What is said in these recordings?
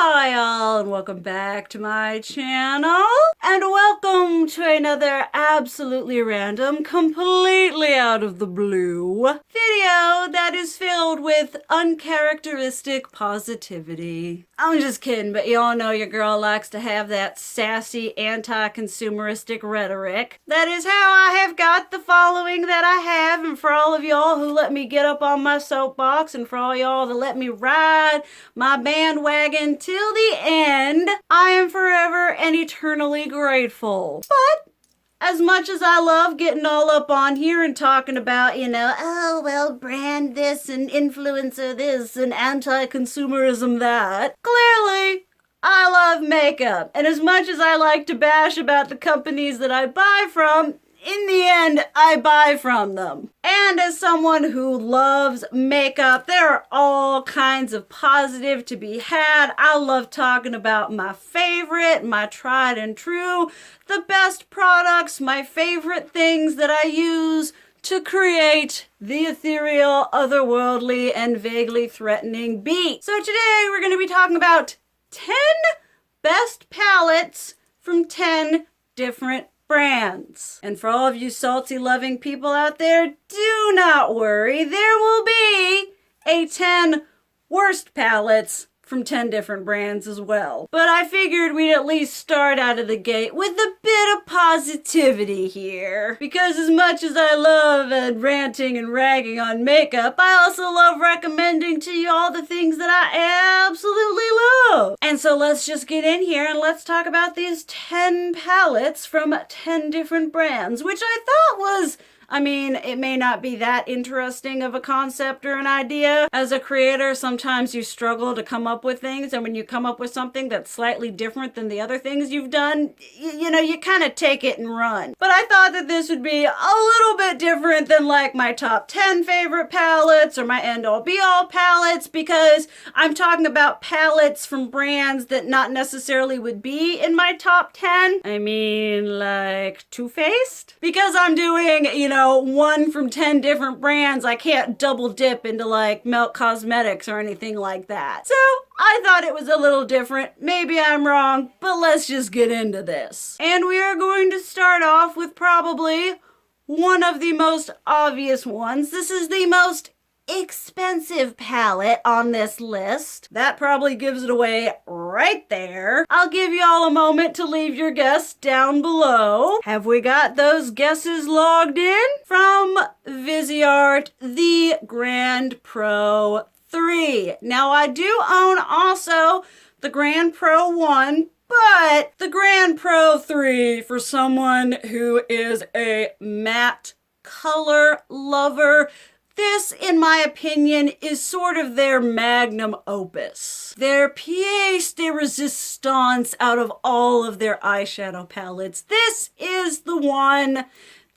Hi all, and welcome back to my channel, and welcome to another absolutely random, completely out of the blue video that is filled with uncharacteristic positivity. I'm just kidding, but y'all know your girl likes to have that sassy anti-consumeristic rhetoric. That is how I have got the following that I have, and for all of y'all who let me get up on my soapbox, and for all y'all that let me ride my bandwagon till the end, I am forever and eternally grateful. But as much as I love getting all up on here and talking about, oh, well, brand this and influencer this and anti-consumerism that, clearly, I love makeup. And as much as I like to bash about the companies that I buy from, in the end, I buy from them. And as someone who loves makeup, there are all kinds of positive to be had. I love talking about my favorite, my tried and true, the best products, my favorite things that I use to create the ethereal, otherworldly, and vaguely threatening beat. So today we're going to be talking about 10 best palettes from 10 different brands. And for all of you salty loving people out there, do not worry, there will be a 10 worst palettes from 10 different brands as well. But I figured we'd at least start out of the gate with a bit of positivity here. Because as much as I love ranting and ragging on makeup, I also love recommending to you all the things that I absolutely love. And so let's just get in here and let's talk about these 10 palettes from 10 different brands, which I thought was, it may not be that interesting of a concept or an idea. As a creator, sometimes you struggle to come up with things, and when you come up with something that's slightly different than the other things you've done, you kind of take it and run. But I thought that this would be a little bit different than like my top 10 favorite palettes or my end-all be-all palettes, because I'm talking about palettes from brands that not necessarily would be in my top 10. Like Too Faced? Because I'm doing, one from 10 different brands, I can't double dip into like Melt Cosmetics or anything like that. So I thought it was a little different. Maybe I'm wrong, but let's just get into this. And we are going to start off with probably one of the most obvious ones. This is the most expensive palette on this list. That probably gives it away right there. I'll give you all a moment to leave your guess down below. Have we got those guesses logged in? From Viseart, the Grand Pro 3. Now I do own also the Grand Pro 1, but the Grand Pro 3, for someone who is a matte color lover, this, in my opinion, is sort of their magnum opus. Their pièce de résistance out of all of their eyeshadow palettes. This is the one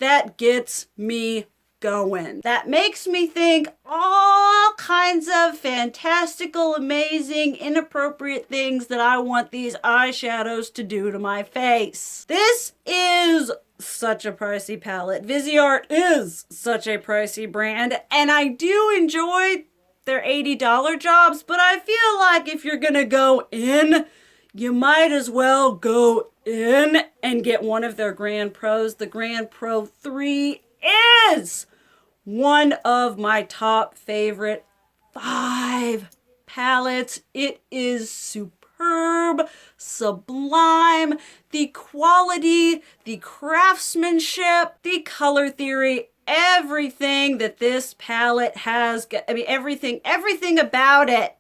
that gets me going. That makes me think all kinds of fantastical, amazing, inappropriate things that I want these eyeshadows to do to my face. This is such a pricey palette. Viseart is such a pricey brand, and I do enjoy their $80 jobs, but I feel like if you're gonna go in, you might as well go in and get one of their Grand Pros. The Grand Pro 3 is one of my top favorite 5 palettes. It is superb, sublime. The quality, the craftsmanship, the color theory, everything that this palette has, everything about it,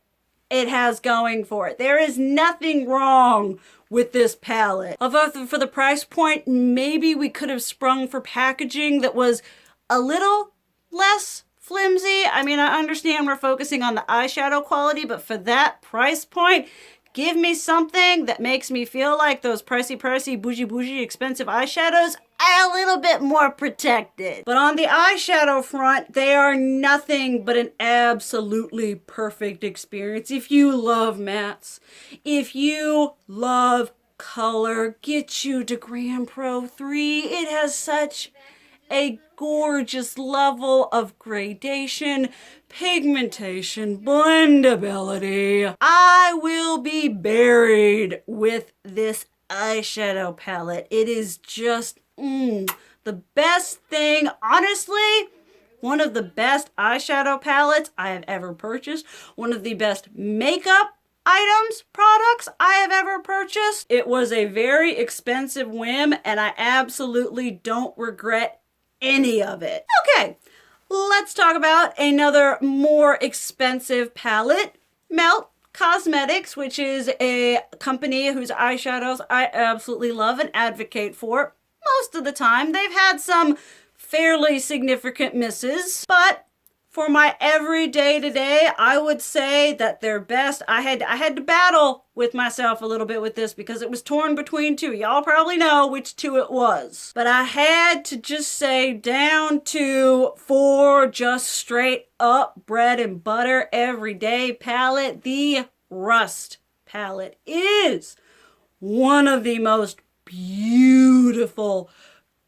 it has going for it. There is nothing wrong with this palette. Although for the price point, maybe we could have sprung for packaging that was a little less flimsy. I understand we're focusing on the eyeshadow quality, but for that price point, give me something that makes me feel like those pricey, bougie, expensive eyeshadows are a little bit more protected. But on the eyeshadow front, they are nothing but an absolutely perfect experience. If you love mattes, if you love color, get you to Grand Pro 3. It has such a gorgeous level of gradation, pigmentation, blendability. I will be buried with this eyeshadow palette. It is just the best thing, honestly. One of the best eyeshadow palettes I have ever purchased. One of the best makeup items, products I have ever purchased. It was a very expensive whim and I absolutely don't regret any of it. Okay, let's talk about another more expensive palette, Melt Cosmetics, which is a company whose eyeshadows I absolutely love and advocate for. Most of the time, they've had some fairly significant misses, but for my everyday today, I would say that they're best. I had to battle with myself a little bit with this because it was torn between two. Y'all probably know which two it was. But I had to just say down to for just straight up bread and butter everyday palette. The Rust palette is one of the most beautiful,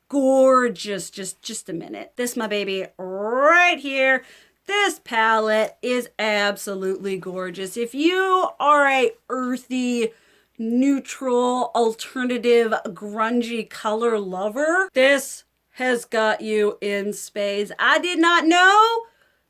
gorgeous, just a minute. This my baby right here. This palette is absolutely gorgeous. If you are a earthy, neutral, alternative, grungy color lover, this has got you in spades. I did not know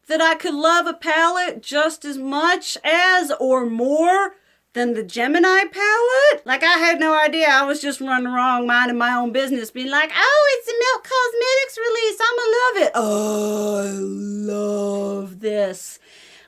that I could love a palette just as much as or more than the Gemini palette. Like, I had no idea. I was just running around minding my own business, being like, oh, it's a Milk Cosmetics release. I'ma love it. Oh, I love this.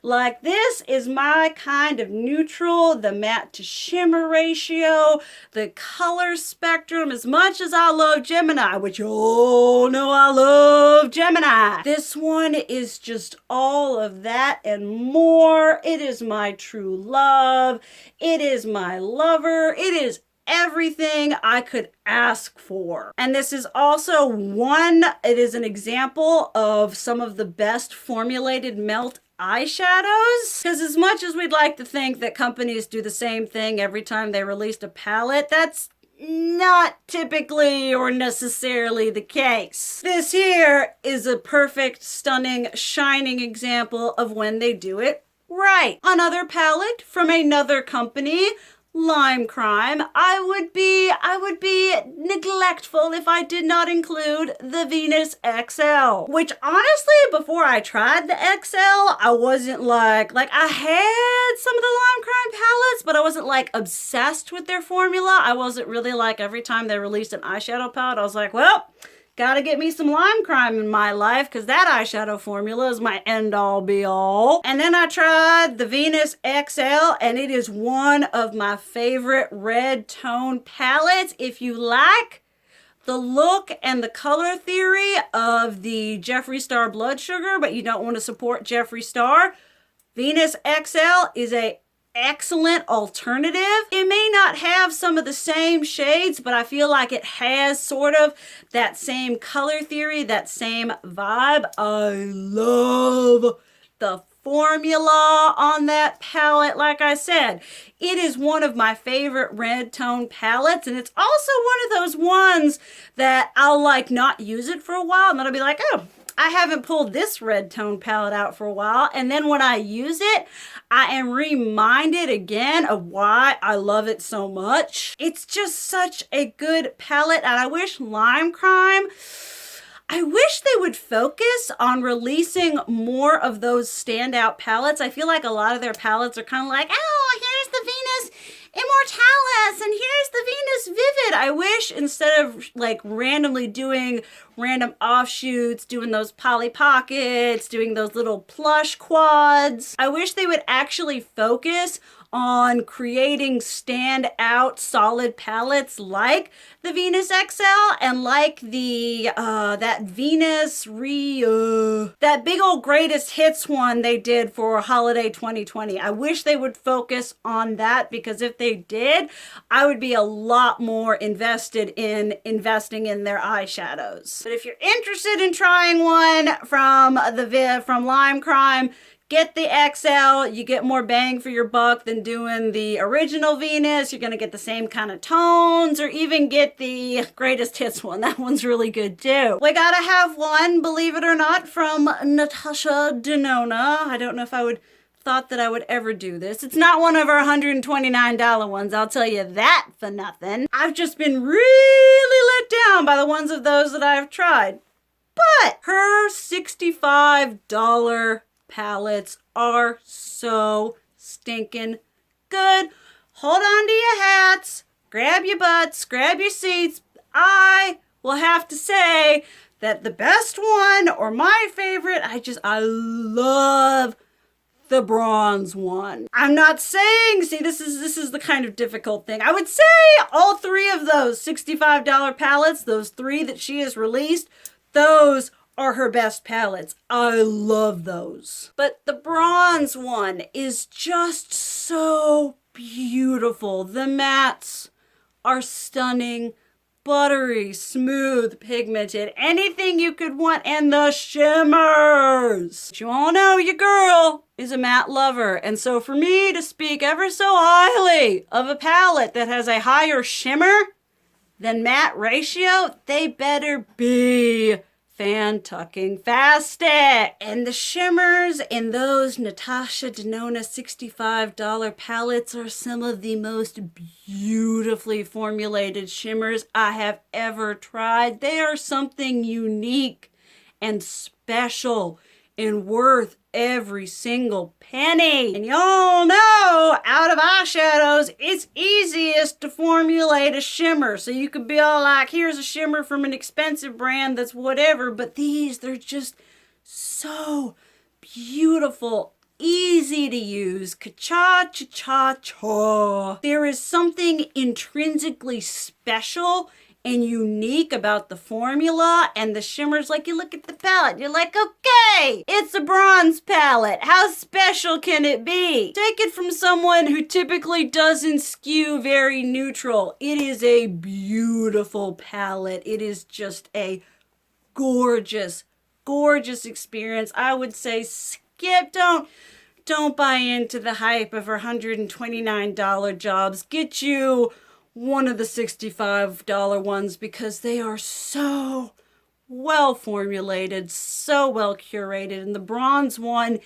Like, this is my kind of neutral, the matte to shimmer ratio, the color spectrum. As much as I love Gemini, which you all know I love Gemini, this one is just all of that and more. It is my true love. It is my lover. It is everything I could ask for. And this is also it is an example of some of the best formulated melt eyeshadows, because as much as we'd like to think that companies do the same thing every time they released a palette, that's not typically or necessarily the case. This here is a perfect, stunning, shining example of when they do it right. Another palette from another company, Lime Crime. I would be neglectful if I did not include the Venus XL, which honestly, before I tried the XL, I wasn't like I had some of the Lime Crime palettes, but I wasn't like obsessed with their formula. I wasn't really like every time they released an eyeshadow palette, I was like, well, gotta get me some Lime Crime in my life because that eyeshadow formula is my end-all be-all. And then I tried the Venus XL and it is one of my favorite red tone palettes. If you like the look and the color theory of the Jeffree Star Blood Sugar, but you don't want to support Jeffree Star, Venus XL is a excellent alternative. It may not have some of the same shades, but I feel like it has sort of that same color theory, that same vibe. I love the formula on that palette. Like I said, it is one of my favorite red tone palettes, and it's also one of those ones that I'll like not use it for a while, and then I'll be like, oh, I haven't pulled this red tone palette out for a while. And then when I use it, I am reminded again of why I love it so much. It's just such a good palette. And I wish Lime Crime, I wish they would focus on releasing more of those standout palettes. I feel like a lot of their palettes are kind of like, oh, here's the Venus Immortalis and here's the Venus Vivid. I wish instead of like randomly doing random offshoots, doing those Polly Pockets, doing those little plush quads, I wish they would actually focus on creating standout solid palettes like the Venus XL and like the that big old greatest hits one they did for holiday 2020. I wish they would focus on that, because if they did, I would be a lot more invested in investing in their eyeshadows. But if you're interested in trying one from Lime Crime, Get the XL, you get more bang for your buck than doing the original Venus. You're gonna get the same kind of tones, or even get the greatest hits one. That one's really good too. We gotta have one, believe it or not, from Natasha Denona. I don't know if I would thought that I would ever do this. It's not one of our $129 ones, I'll tell you that for nothing. I've just been really let down by the ones of those that I've tried. But her $65 palettes are so stinking good. Hold on to your hats, grab your butts, grab your seats. I will have to say that the best one, or my favorite, I love the bronze one. I'm not saying, see, this is the kind of difficult thing. I would say all three of those $65 palettes, those three that she has released, those are her best palettes. I love those. But the bronze one is just so beautiful. The mattes are stunning, buttery, smooth, pigmented, anything you could want, and the shimmers. You all know your girl is a matte lover, and so for me to speak ever so highly of a palette that has a higher shimmer than matte ratio, they better be fan-tucking-fastic. And the shimmers in those Natasha Denona $65 palettes are some of the most beautifully formulated shimmers I have ever tried. They are something unique and special and worth every single penny. And y'all know, out of eyeshadows, it's easiest to formulate a shimmer. So you could be all like, here's a shimmer from an expensive brand that's whatever, but these, they're just so beautiful, easy to use. Ka-cha-cha-cha-cha. There is something intrinsically special and unique about the formula and the shimmers. Like, you look at the palette, you're like, okay, it's a bronze palette. How special can it be? Take it from someone who typically doesn't skew very neutral. It is a beautiful palette. It is just a gorgeous, gorgeous experience. I would say don't buy into the hype of her $129 jobs. Get you one of the $65 ones, because they are so well formulated, so well curated. And the bronze one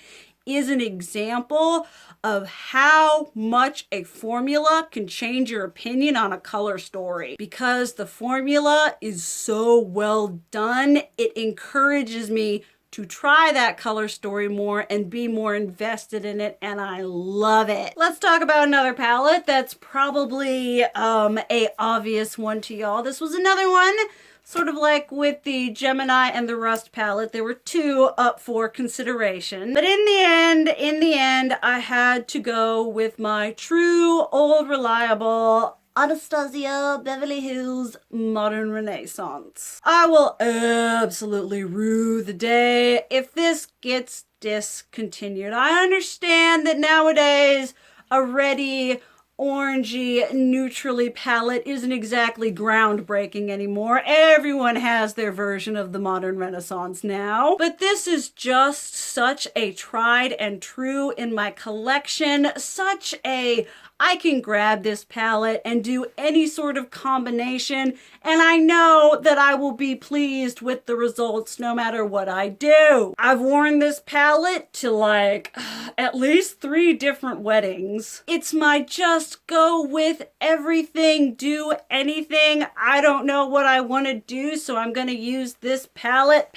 is an example of how much a formula can change your opinion on a color story. Because the formula is so well done, it encourages me to try that color story more and be more invested in it, and I love it. Let's talk about another palette that's probably a obvious one to y'all. This was another one, sort of like with the Gemini and the Rust palette. There were two up for consideration. But in the end, I had to go with my true, old, reliable Anastasia Beverly Hills Modern Renaissance. I will absolutely rue the day if this gets discontinued. I understand that nowadays a reddy, orangey, neutrally palette isn't exactly groundbreaking anymore. Everyone has their version of the Modern Renaissance now. But this is just such a tried and true in my collection. Such a, I can grab this palette and do any sort of combination, and I know that I will be pleased with the results no matter what I do. I've worn this palette to like at least 3 different weddings. It's my just go with everything, do anything. I don't know what I want to do, so I'm gonna use this palette.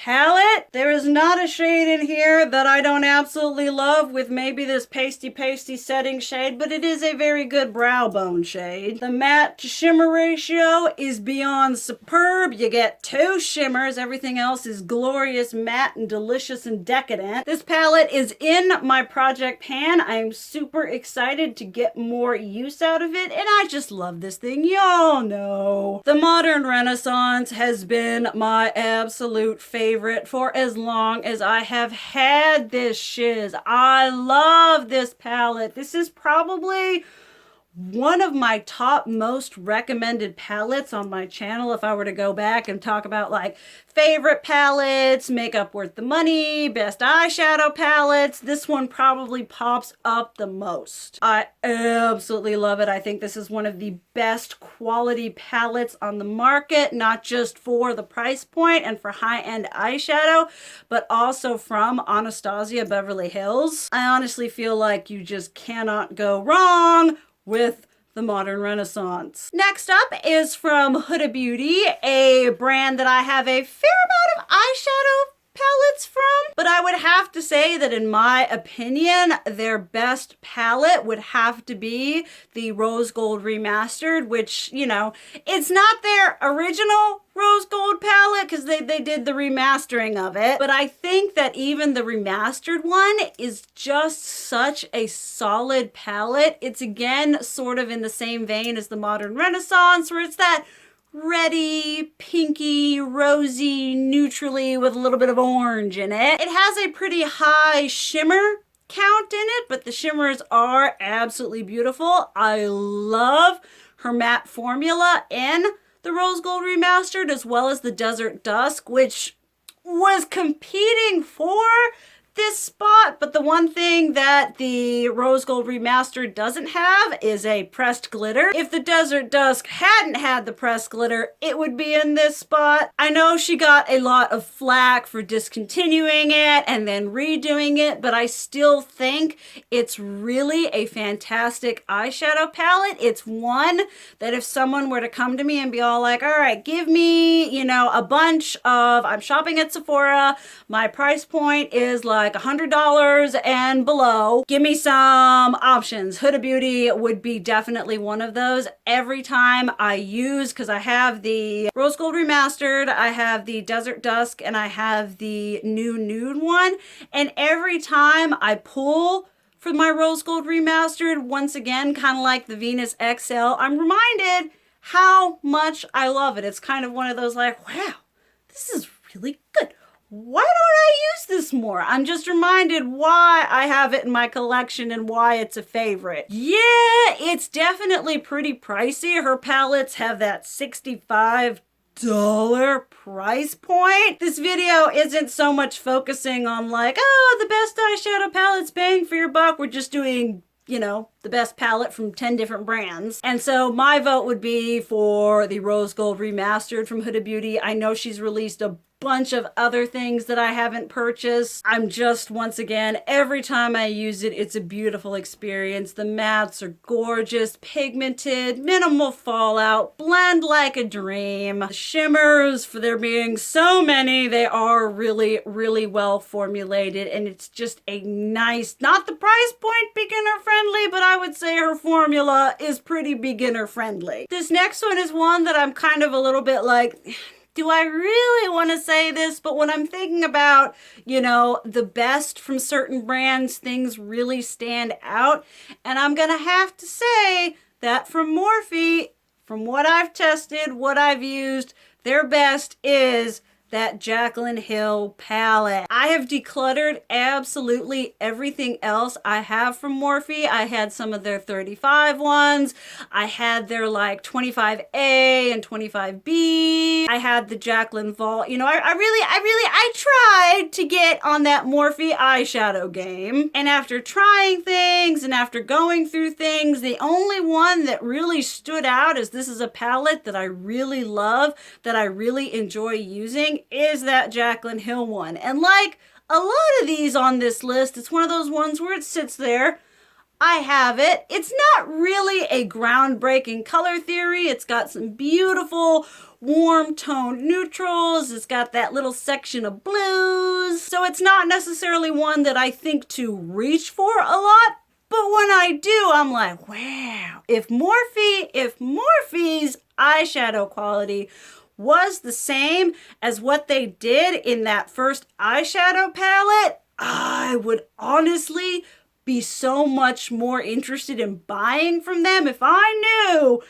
There is not a shade in here that I don't absolutely love, with maybe this pasty setting shade, but it is a very good brow bone shade. The matte to shimmer ratio is beyond superb. You get 2 shimmers. Everything else is glorious, matte, and delicious and decadent. This palette is in my project pan. I'm super excited to get more use out of it, and I just love this thing. Y'all know the Modern Renaissance has been my absolute favorite for as long as I have had this shiz. I love this palette. This is probably one of my top most recommended palettes on my channel. If I were to go back and talk about like favorite palettes, makeup worth the money, best eyeshadow palettes, this one probably pops up the most. I absolutely love it. I think this is one of the best quality palettes on the market, not just for the price point and for high-end eyeshadow, but also from Anastasia Beverly Hills. I honestly feel like you just cannot go wrong with the Modern Renaissance. Next up is from Huda Beauty, a brand that I have a fair amount of eyeshadow palettes from, but I would have to say that in my opinion, their best palette would have to be the Rose Gold Remastered, which, you know, it's not their original Rose Gold palette because they did the remastering of it, but I think that even the remastered one is just such a solid palette. It's again sort of in the same vein as the Modern Renaissance, where it's that reddy, pinky, rosy, neutrally with a little bit of orange in it. It has a pretty high shimmer count in it, but the shimmers are absolutely beautiful. I love her matte formula in the Rose Gold Remastered, as well as the Desert Dusk, which was competing for this spot, but the one thing that the Rose Gold Remastered doesn't have is a pressed glitter. If the Desert Dusk hadn't had the pressed glitter, it would be in this spot. I know she got a lot of flack for discontinuing it and then redoing it, but I still think it's really a fantastic eyeshadow palette. It's one that if someone were to come to me and be all like, all right, give me, you know, a bunch of, I'm shopping at Sephora, my price point is like $100 and below. Give me some options. Huda Beauty would be definitely one of those. Every time I use, because I have the Rose Gold Remastered, I have the Desert Dusk, and I have the new nude one, and every time I pull for my Rose Gold Remastered, once again, kind of like the Venus XL, I'm reminded how much I love it. It's kind of one of those like, wow, this is really good. Why don't I use this more? I'm just reminded why I have it in my collection and why it's a favorite. Yeah, it's definitely pretty pricey. Her palettes have that $65 price point. This video isn't so much focusing on like, oh, the best eyeshadow palettes, bang for your buck. We're just doing, you know, the best palette from 10 different brands. And so my vote would be for the Rose Gold Remastered from Huda Beauty. I know she's released a bunch of other things that I haven't purchased. I'm just, once again, every time I use it, it's a beautiful experience. The mattes are gorgeous, pigmented, minimal fallout, blend like a dream. The shimmers, for there being so many, they are really, really well formulated, and it's just a nice, not the price point beginner friendly, but I would say her formula is pretty beginner friendly. This next one is one that I'm kind of a little bit like, do I really want to say this? But when I'm thinking about, you know, the best from certain brands, things really stand out. And I'm going to have to say that from Morphe, from what I've tested, what I've used, their best is that Jaclyn Hill palette. I have decluttered absolutely everything else I have from Morphe. I had some of their 35 ones. I had their like 25A and 25B. I had the Jaclyn Vault. You know, I tried to get on that Morphe eyeshadow game. And after trying things and after going through things, the only one that really stood out as this is a palette that I really love, that I really enjoy using, is that Jaclyn Hill one. And like a lot of these on this list, it's one of those ones where it sits there. I have it. It's not really a groundbreaking color theory. It's got some beautiful warm toned neutrals. It's got that little section of blues. So it's not necessarily one that I think to reach for a lot. But when I do, I'm like, wow, if Morphe's eyeshadow quality was the same as what they did in that first eyeshadow palette, I would honestly be so much more interested in buying from them. If I knew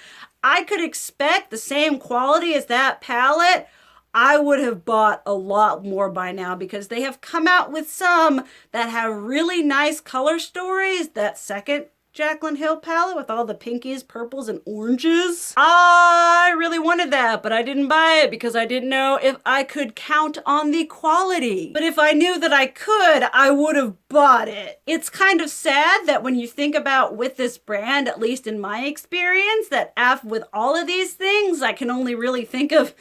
I could expect the same quality as that palette, I would have bought a lot more by now, because they have come out with some that have really nice color stories. That second Jaclyn Hill palette with all the pinkies, purples, and oranges. I really wanted that, but I didn't buy it because I didn't know if I could count on the quality. But if I knew that I could, I would have bought it. It's kind of sad that when you think about with this brand, at least in my experience, that with all of these things, I can only really think of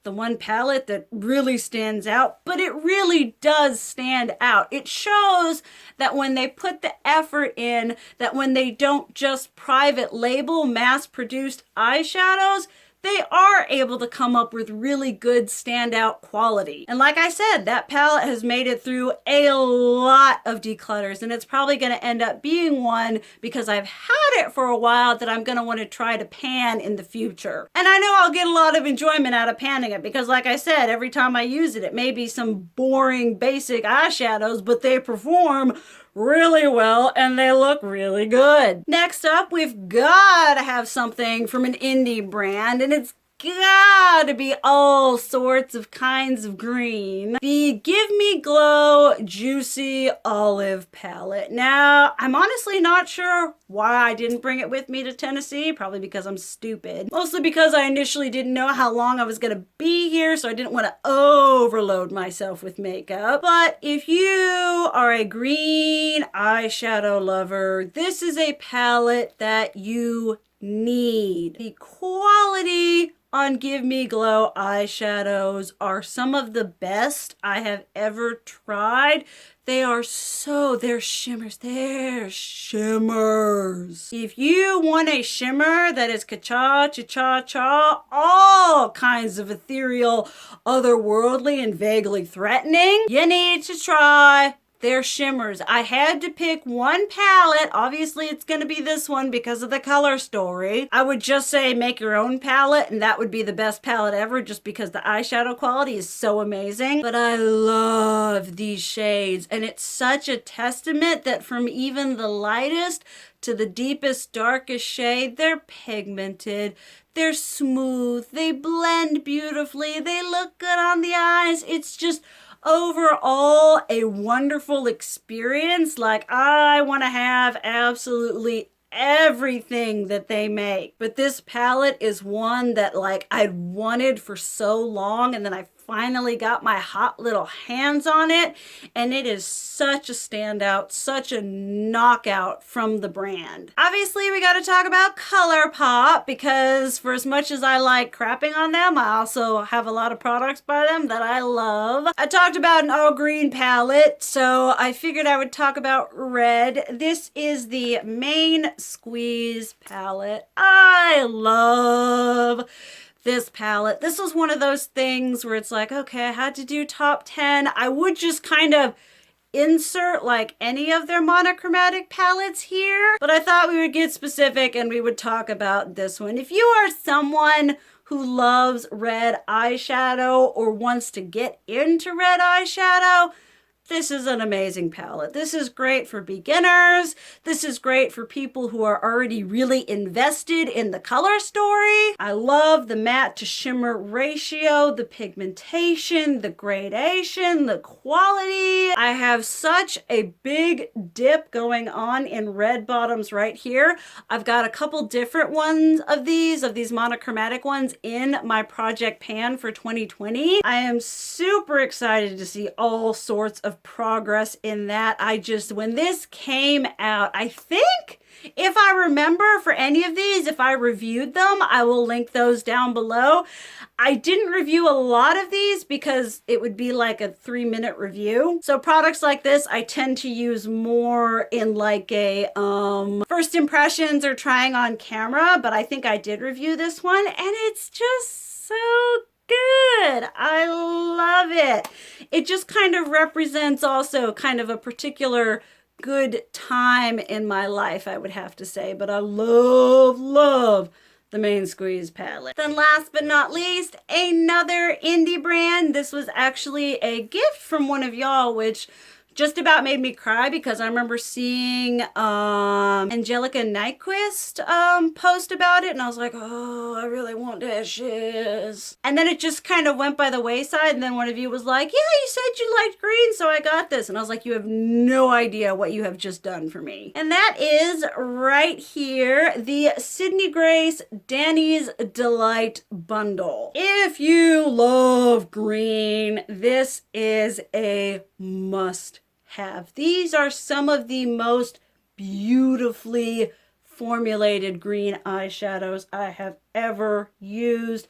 the one palette that really stands out, but it really does stand out. It shows that when they put the effort in, that when they don't just private label mass-produced eyeshadows, they are able to come up with really good standout quality. And like I said, that palette has made it through a lot of declutters, and it's probably gonna end up being one because I've had it for a while that I'm gonna wanna try to pan in the future. And I know I'll get a lot of enjoyment out of panning it because like I said, every time I use it, it may be some boring basic eyeshadows, but they perform really well and they look really good. Next up, we've got to have something from an indie brand, and it's gotta be all sorts of kinds of green. The Give Me Glow Juicy Olive palette. Now, I'm honestly not sure why I didn't bring it with me to Tennessee, probably because I'm stupid. Mostly because I initially didn't know how long I was gonna be here, so I didn't want to overload myself with makeup. But if you are a green eyeshadow lover, this is a palette that you need. The quality on Give Me Glow eyeshadows are some of the best I have ever tried. They're shimmers. They're shimmers. If you want a shimmer that is ka-cha, cha-cha-cha, all kinds of ethereal, otherworldly, and vaguely threatening, you need to try their shimmers. I had to pick one palette. Obviously, it's going to be this one because of the color story. I would just say make your own palette, and that would be the best palette ever just because the eyeshadow quality is so amazing. But I love these shades, and it's such a testament that from even the lightest to the deepest, darkest shade, they're pigmented, they're smooth, they blend beautifully, they look good on the eyes. It's just overall a wonderful experience. Like, I want to have absolutely everything that they make. But this palette is one that like I'd wanted for so long, and then I finally got my hot little hands on it, and it is such a standout, such a knockout from the brand. Obviously, we got to talk about ColourPop because for as much as I like crapping on them, I also have a lot of products by them that I love. I talked about an all green palette, so I figured I would talk about red. This is the Main Squeeze palette. I love this palette. This was one of those things where it's like, okay, I had to do top 10. I would just kind of insert like any of their monochromatic palettes here, but I thought we would get specific and we would talk about this one. If you are someone who loves red eyeshadow or wants to get into red eyeshadow, this is an amazing palette. This is great for beginners. This is great for people who are already really invested in the color story. I love the matte to shimmer ratio, the pigmentation, the gradation, the quality. I have such a big dip going on in red bottoms right here. I've got a couple different ones of these monochromatic ones in my project pan for 2020. I am super excited to see all sorts of progress in that. When this came out, I think if I remember for any of these, if I reviewed them, I will link those down below. I didn't review a lot of these because it would be like a 3-minute review. So products like this, I tend to use more in like a first impressions or trying on camera, but I think I did review this one and it's just so good. I love it. It just kind of represents also kind of a particular good time in my life, I would have to say, but I love the Main Squeeze palette. Then last but not least, another indie brand. This was actually a gift from one of y'all, which just about made me cry because I remember seeing Angelica Nyquist post about it, and I was like, oh, I really want dashes. And then it just kind of went by the wayside, and then one of you was like, yeah, you said you liked green, so I got this. And I was like, you have no idea what you have just done for me. And that is right here, the Sydney Grace Danny's Delight bundle. If you love green, this is a must have. These are some of the most beautifully formulated green eyeshadows I have ever used.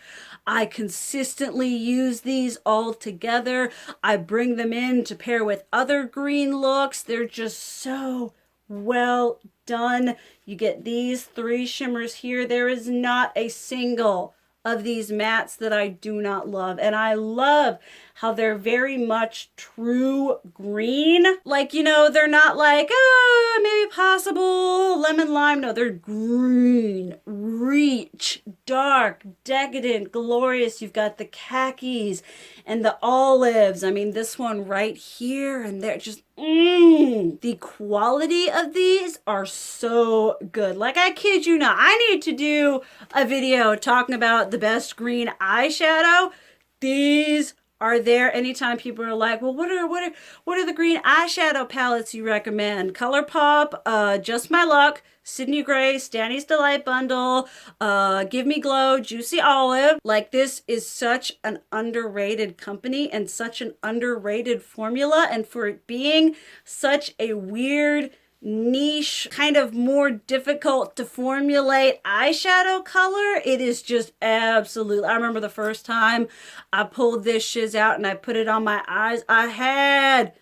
I consistently use these all together. I bring them in to pair with other green looks. They're just so well done. You get these 3 shimmers here. There is not a single of these mattes that I do not love. And I love how they're very much true green. Like, you know, they're not like, oh, maybe possible, lemon lime. No, they're green, rich, dark, decadent, glorious. You've got the khakis and the olives. I mean, this one right here, and they're just, the quality of these are so good. Like, I kid you not, I need to do a video talking about the best green eyeshadow. These are there anytime people are like, well, what are the green eyeshadow palettes you recommend? ColourPop, Just My Luck, Sydney Grace, Danny's Delight bundle, Give Me Glow, Juicy Olive. Like, this is such an underrated company and such an underrated formula, and for it being such a weird, niche, kind of more difficult to formulate eyeshadow color, it is just absolutely, I remember the first time I pulled this shiz out and I put it on my eyes, I had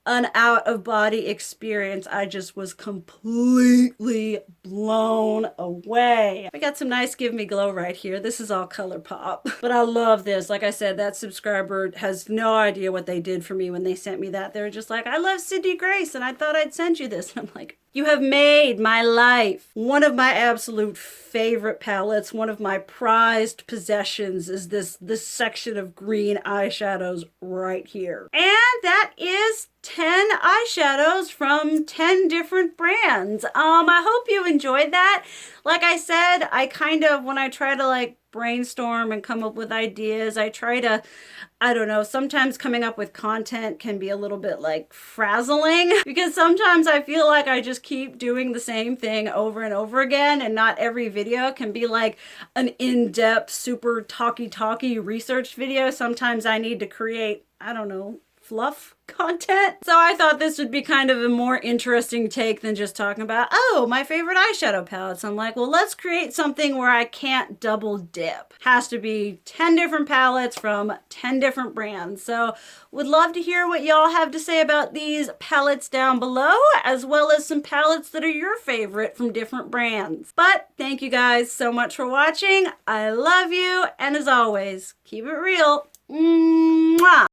an out-of-body experience. I just was completely blown away. We got some nice Give Me Glow right here. This is all ColourPop. But I love this. Like I said, that subscriber has no idea what they did for me when they sent me that. They were just like, I love Sydney Grace and I thought I'd send you this. And I'm like, you have made my life. One of my absolute favorite palettes, one of my prized possessions is this section of green eyeshadows right here. And that is 10 eyeshadows from 10 different brands. I hope you enjoyed that. Like I said, I kind of, when I try to like brainstorm and come up with ideas, I try to, I don't know, sometimes coming up with content can be a little bit like frazzling because sometimes I feel like I just keep doing the same thing over and over again, and not every video can be like an in-depth, super talky research video. Sometimes I need to create, I don't know, fluff content. So I thought this would be kind of a more interesting take than just talking about, oh, my favorite eyeshadow palettes. I'm like, well, let's create something where I can't double dip. Has to be 10 different palettes from 10 different brands. So would love to hear what y'all have to say about these palettes down below, as well as some palettes that are your favorite from different brands. But thank you guys so much for watching. I love you. And as always, keep it real. Mwah!